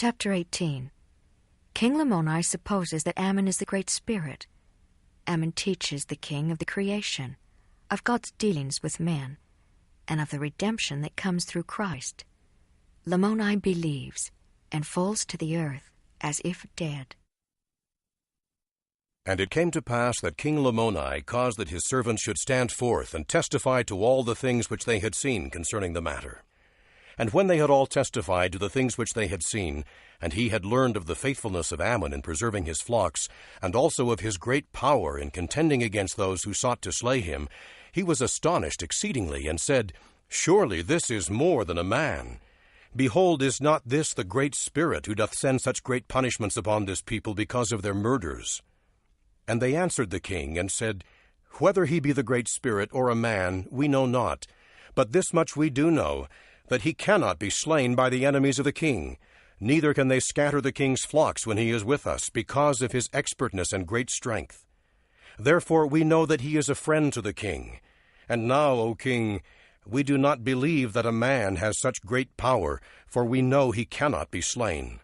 Chapter 18. King Lamoni supposes that Ammon is the Great Spirit. Ammon teaches the king of the creation, of God's dealings with man, and of the redemption that comes through Christ. Lamoni believes and falls to the earth as if dead. And it came to pass that King Lamoni caused that his servants should stand forth and testify to all the things which they had seen concerning the matter. And when they had all testified to the things which they had seen, and he had learned of the faithfulness of Ammon in preserving his flocks, and also of his great power in contending against those who sought to slay him, he was astonished exceedingly, and said, Surely this is more than a man. Behold, is not this the Great Spirit, who doth send such great punishments upon this people because of their murders? And they answered the king, and said, Whether he be the Great Spirit or a man, we know not. But this much we do know, that he cannot be slain by the enemies of the king, neither can they scatter the king's flocks when he is with us, because of his expertness and great strength. Therefore we know that he is a friend to the king. And now, O king, we do not believe that a man has such great power, for we know he cannot be slain.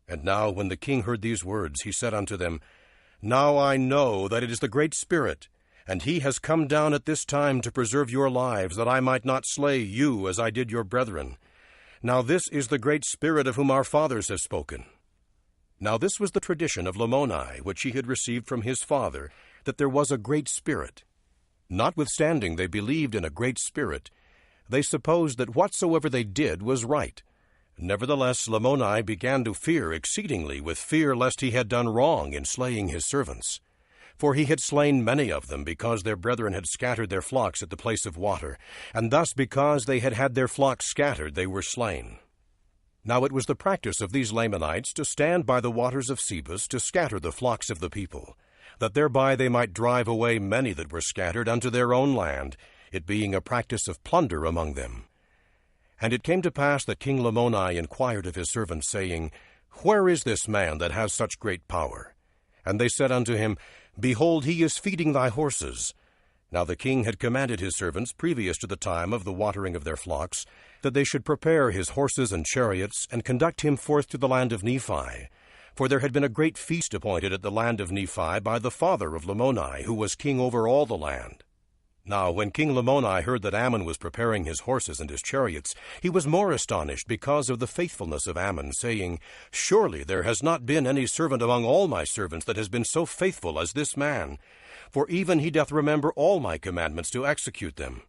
And now when the king heard these words, he said unto them, Now I know that it is the Great Spirit, and he has come down at this time to preserve your lives, that I might not slay you as I did your brethren. Now this is the Great Spirit of whom our fathers have spoken. Now this was the tradition of Lamoni, which he had received from his father, that there was a Great Spirit. Notwithstanding they believed in a Great Spirit, they supposed that whatsoever they did was right. Nevertheless Lamoni began to fear exceedingly, with fear lest he had done wrong in slaying his servants. For he had slain many of them, because their brethren had scattered their flocks at the place of water, and thus because they had had their flocks scattered they were slain. Now it was the practice of these Lamanites to stand by the waters of Sebus to scatter the flocks of the people, that thereby they might drive away many that were scattered unto their own land, it being a practice of plunder among them. And it came to pass that King Lamoni inquired of his servants, saying, Where is this man that has such great power? And they said unto him, Behold, he is feeding thy horses. Now the king had commanded his servants, previous to the time of the watering of their flocks, that they should prepare his horses and chariots, and conduct him forth to the land of Nephi. For there had been a great feast appointed at the land of Nephi by the father of Lamoni, who was king over all the land. Now when King Lamoni heard that Ammon was preparing his horses and his chariots, he was more astonished because of the faithfulness of Ammon, saying, Surely there has not been any servant among all my servants that has been so faithful as this man, for even he doth remember all my commandments to execute them.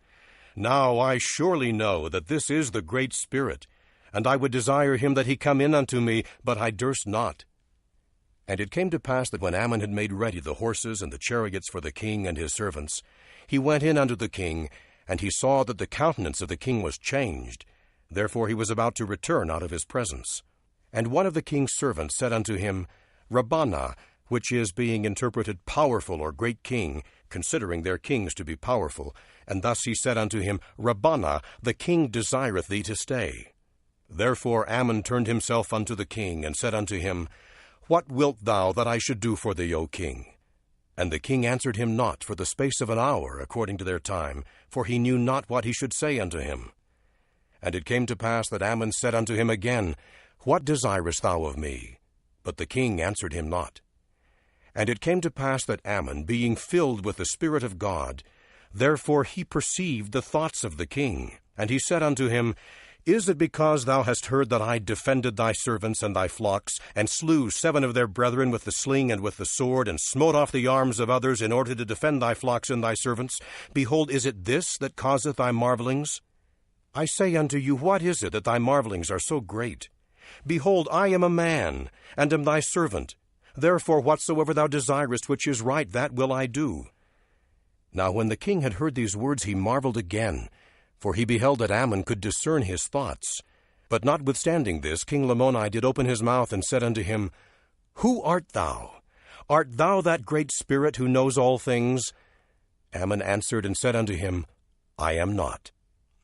Now I surely know that this is the Great Spirit, and I would desire him that he come in unto me, but I durst not. And it came to pass that when Ammon had made ready the horses and the chariots for the king and his servants, he went in unto the king, and he saw that the countenance of the king was changed. Therefore he was about to return out of his presence. And one of the king's servants said unto him, Rabbana, which is being interpreted powerful or great king, considering their kings to be powerful. And thus he said unto him, Rabbana, the king desireth thee to stay. Therefore Ammon turned himself unto the king, and said unto him, What wilt thou that I should do for thee, O king? And the king answered him not for the space of an hour, according to their time, for he knew not what he should say unto him. And it came to pass that Ammon said unto him again, What desirest thou of me? But the king answered him not. And it came to pass that Ammon, being filled with the Spirit of God, therefore he perceived the thoughts of the king. And he said unto him, Is it because thou hast heard that I defended thy servants and thy flocks, and slew 7 of their brethren with the sling and with the sword, and smote off the arms of others in order to defend thy flocks and thy servants? Behold, is it this that causeth thy marvelings? I say unto you, what is it that thy marvelings are so great? Behold, I am a man, and am thy servant. Therefore whatsoever thou desirest which is right, that will I do. Now when the king had heard these words, he marveled again, for he beheld that Ammon could discern his thoughts. But notwithstanding this, King Lamoni did open his mouth, and said unto him, Who art thou? Art thou that Great Spirit who knows all things? Ammon answered and said unto him, I am not.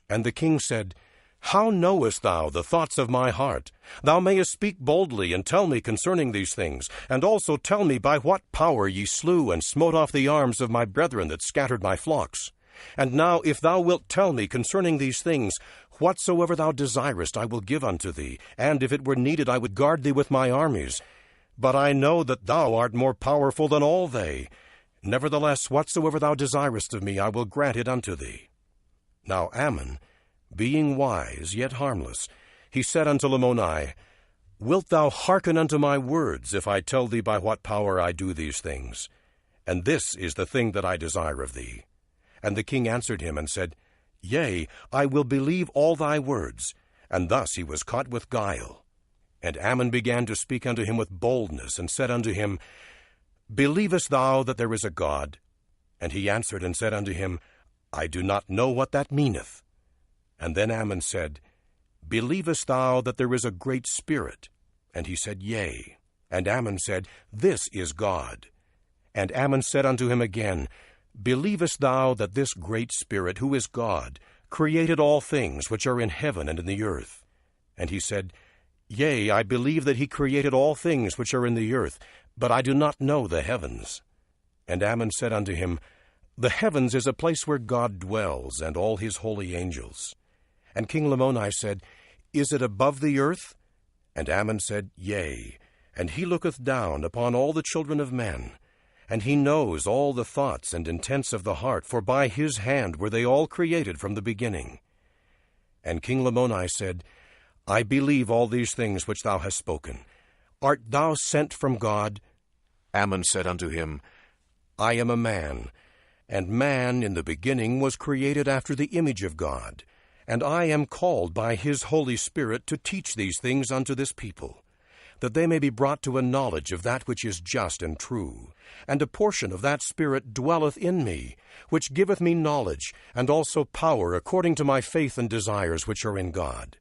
And the king said, How knowest thou the thoughts of my heart? Thou mayest speak boldly, and tell me concerning these things, and also tell me by what power ye slew and smote off the arms of my brethren that scattered my flocks. And now, if thou wilt tell me concerning these things, Whatsoever thou desirest I will give unto thee, and if it were needed I would guard thee with my armies. But I know that thou art more powerful than all they. Nevertheless, whatsoever thou desirest of me, I will grant it unto thee. Now Ammon, being wise, yet harmless, he said unto Lamoni, Wilt thou hearken unto my words, if I tell thee by what power I do these things? And this is the thing that I desire of thee. And the king answered him and said, Yea, I will believe all thy words. And thus he was caught with guile. And Ammon began to speak unto him with boldness, and said unto him, Believest thou that there is a God? And he answered and said unto him, I do not know what that meaneth. And then Ammon said, Believest thou that there is a great spirit? And he said, Yea. And Ammon said, This is God. And Ammon said unto him again, Believest thou that this great Spirit, who is God, created all things which are in heaven and in the earth? And he said, Yea, I believe that he created all things which are in the earth, but I do not know the heavens. And Ammon said unto him, The heavens is a place where God dwells, and all his holy angels. And King Lamoni said, Is it above the earth? And Ammon said, Yea, and he looketh down upon all the children of men. And he knows all the thoughts and intents of the heart, for by his hand were they all created from the beginning. And King Lamoni said, I believe all these things which thou hast spoken. Art thou sent from God? Ammon said unto him, I am a man, and man in the beginning was created after the image of God, and I am called by his Holy Spirit to teach these things unto this people, that they may be brought to a knowledge of that which is just and true. And a portion of that Spirit dwelleth in me, which giveth me knowledge, and also power according to my faith and desires which are in God.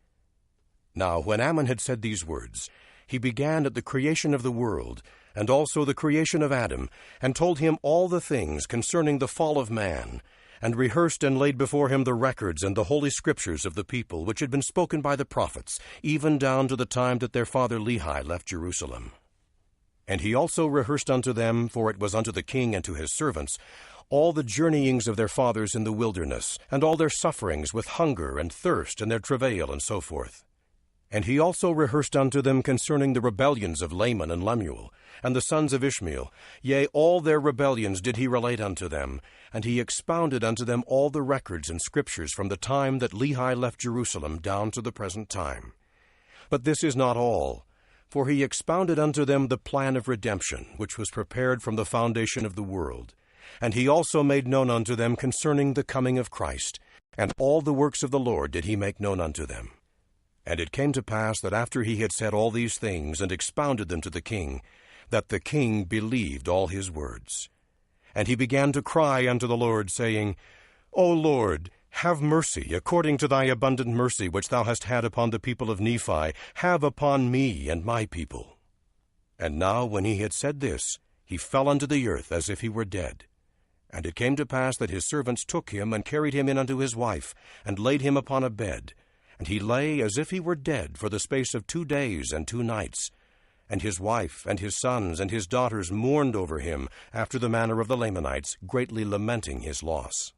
Now when Ammon had said these words, he began at the creation of the world, and also the creation of Adam, and told him all the things concerning the fall of man, and rehearsed and laid before him the records and the holy scriptures of the people, which had been spoken by the prophets, even down to the time that their father Lehi left Jerusalem. And he also rehearsed unto them, for it was unto the king and to his servants, all the journeyings of their fathers in the wilderness, and all their sufferings with hunger and thirst, and their travail, and so forth. And he also rehearsed unto them concerning the rebellions of Laman and Lemuel, and the sons of Ishmael. Yea, all their rebellions did he relate unto them, and he expounded unto them all the records and scriptures from the time that Lehi left Jerusalem down to the present time. But this is not all, for he expounded unto them the plan of redemption, which was prepared from the foundation of the world. And he also made known unto them concerning the coming of Christ, and all the works of the Lord did he make known unto them. And it came to pass that after he had said all these things, and expounded them to the king, that the king believed all his words. And he began to cry unto the Lord, saying, O Lord, have mercy, according to thy abundant mercy which thou hast had upon the people of Nephi, have upon me and my people. And now when he had said this, he fell unto the earth as if he were dead. And it came to pass that his servants took him, and carried him in unto his wife, and laid him upon a bed. And he lay as if he were dead for the space of 2 days and 2 nights. And his wife, and his sons, and his daughters mourned over him, after the manner of the Lamanites, greatly lamenting his loss.